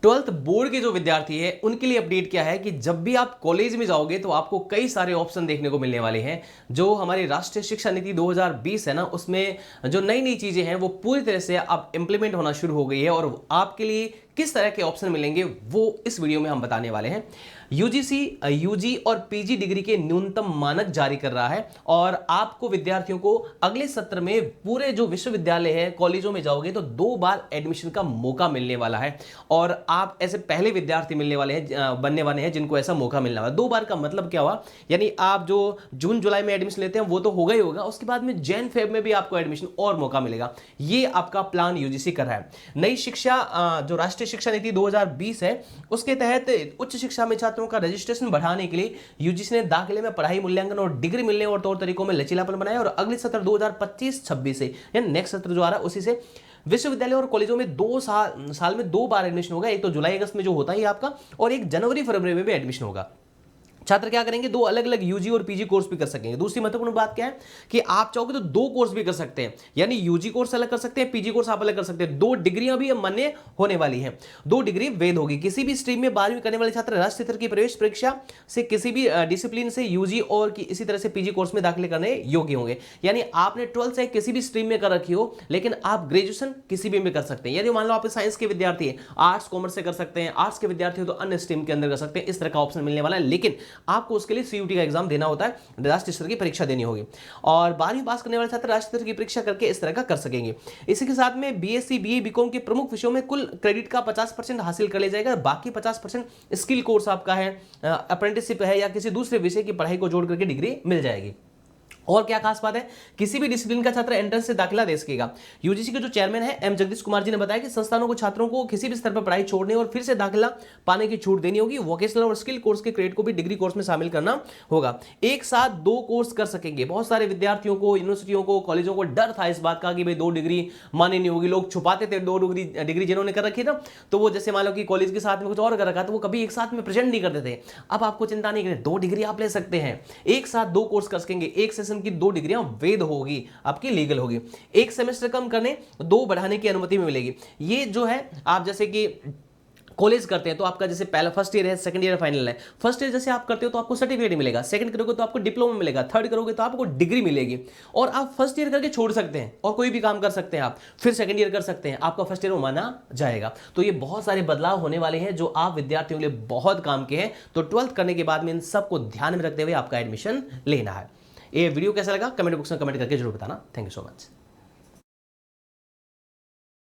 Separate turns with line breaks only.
Twelfth board के जो विद्यार्थी है उनके लिए अपडेट क्या है कि जब भी आप कॉलेज में जाओगे तो आपको कई सारे ऑप्शन देखने को मिलने वाले हैं। जो हमारी राष्ट्रीय शिक्षा नीति 2020 है ना, उसमें जो नई नई चीजें हैं वो पूरी तरह से अब इंप्लीमेंट होना शुरू हो गई है और आपके लिए किस तरह के ऑप्शन मिलेंगे वो इस वीडियो में हम बताने वाले हैं। यूजीसी यूजी और पीजी डिग्री के न्यूनतम मानक जारी कर रहा है और आपको विद्यार्थियों को अगले सत्र में पूरे जो विश्वविद्यालय है कॉलेजों में जाओगे तो 2 बार एडमिशन का मौका मिलने वाला है और आप ऐसे पहले विद्यार्थी मिलने वाले हैं बनने वाले हैं जिनको ऐसा मौका मिलने वाला है। 2 बार का मतलब क्या हुआ, यानी आप जो जून जुलाई में एडमिशन लेते हैं वो तो होगा ही होगा, उसके बाद में जैन फेब में भी आपको एडमिशन और मौका मिलेगा। ये आपका प्लान यूजीसी कर रहा है। नई शिक्षा जो राष्ट्रीय शिक्षा नीति 2020 है उसके तहत उच्च शिक्षा में छात्रों का रजिस्ट्रेशन बढ़ाने के लिए यूजीसी ने दाखिले में पढ़ाई मूल्यांकन और डिग्री मिलने और तौर तरीकों में लचीलापन बनाया और अगले सत्र 2025-26 से यानी नेक्स्ट सत्र जो आ रहा है उसी से विश्वविद्यालय और कॉलेजों में 2 साल में 2 बार एडमिशन होगा। एक तो जुलाई अगस्त में जो होता है आपका, और एक जनवरी फरवरी में भी एडमिशन होगा। छात्र क्या करेंगे, 2 अलग अलग यूजी और पीजी कोर्स भी कर सकेंगे। दूसरी महत्वपूर्ण बात क्या है कि आप चाहोगे तो 2 कोर्स भी कर सकते हैं, यानी यूजी कोर्स अलग कर सकते हैं, पीजी कोर्स आप अलग कर सकते हैं। 2 डिग्रियां भी मान्य होने वाली हैं। 2 डिग्री वैध होगी। किसी भी स्ट्रीम में 12वीं करने वाले छात्र राष्ट्रीय स्तर की प्रवेश परीक्षा से किसी भी डिसिप्लिन से यूजी और इसी तरह से पीजी कोर्स में दाखिले करने योग्य होंगे। यानी आपने 12th से किसी भी स्ट्रीम में कर रखी हो लेकिन आप ग्रेजुएशन किसी भी में कर सकते हैं। यदि मान लो आप साइंस के विद्यार्थी हैं, आर्ट्स कॉमर्स से कर सकते हैं, आर्ट्स के विद्यार्थी हो तो अन्य स्ट्रीम के अंदर कर सकते हैं। इस तरह का ऑप्शन मिलने वाला है, लेकिन आपको उसके लिए सीयूटी का एग्जाम देना होता है, राष्ट्रीय स्तर की परीक्षा देनी होगी और 12वीं पास करने वाले छात्र राष्ट्रीय स्तर की परीक्षा करके इस तरह का कर सकेंगे। इसी के साथ में बीएससी बीए बीकॉम के प्रमुख विषयों में कुल क्रेडिट का 50% हासिल कर लिया जाएगा। बाकी 50% स्किल कोर्स आपका है, अप्रेंटिसशिप है या किसी दूसरे विषय की पढ़ाई को जोड़ करके डिग्री मिल जाएगी। और क्या खास बात है, किसी भी डिसिप्लिन का छात्र एंट्रेंस से दाखिला दे सकेगा। यूजीसी के जो चेयरमैन है एम जगदीश कुमार जी ने बताया कि संस्थानों को छात्रों को किसी भी स्तर पर पढ़ाई छोड़ने और फिर से दाखिला पाने की छूट देनी होगी। वोकेशनल और स्किल कोर्स के क्रेडिट को भी डिग्री कोर्स में शामिल करना होगा। एक साथ 2 कोर्स कर सकेंगे। बहुत सारे विद्यार्थियों को, यूनिवर्सिटियों को, कॉलेजों को डर था इस बात का कि भाई 2 डिग्री मानी नहीं होगी। लोग छुपाते थे 2 डिग्री जिन्होंने कर रखी ना, तो वो जैसे मान लो कि कॉलेज के साथ में कुछ और कर रखा तो वो कभी एक साथ में प्रेजेंट नहीं करते थे। अब आपको चिंता नहीं करनी, 2 डिग्री आप ले सकते हैं। एक साथ 2 कोर्स कर सकेंगे। एक सेशन की 2 डिग्रियां वैध होगी, आपकी लीगल होगी। एक सेमेस्टर कम करने 2 बढ़ाने की अनुमति मिलेगी। ये जो है आप जैसे कि कॉलेज करते हैं तो आपका जैसे पहला फर्स्ट ईयर है, सेकंड ईयर फाइनल है। फर्स्ट ईयर जैसे आप करते हो तो आपको सर्टिफिकेट मिलेगा, सेकंड करोगे तो आपको डिप्लोमा मिलेगा, थर्ड करोगे तो आपको डिग्री मिलेगी। और आप फर्स्ट ईयर करके छोड़ सकते हैं और कोई भी काम कर सकते हैं आप, फिर सेकंड ईयर कर सकते हैं, आपका फर्स्ट ईयर माना जाएगा। तो ये बहुत सारे बदलाव होने वाले हैं जो आप विद्यार्थियों के लिए बहुत काम के हैं। तो 12th करने के बाद में इन सबको ध्यान में रखते हुए आपका एडमिशन लेना है। ये वीडियो कैसा लगा कमेंट बॉक्स में कमेंट करके जरूर बताना। Thank you so much.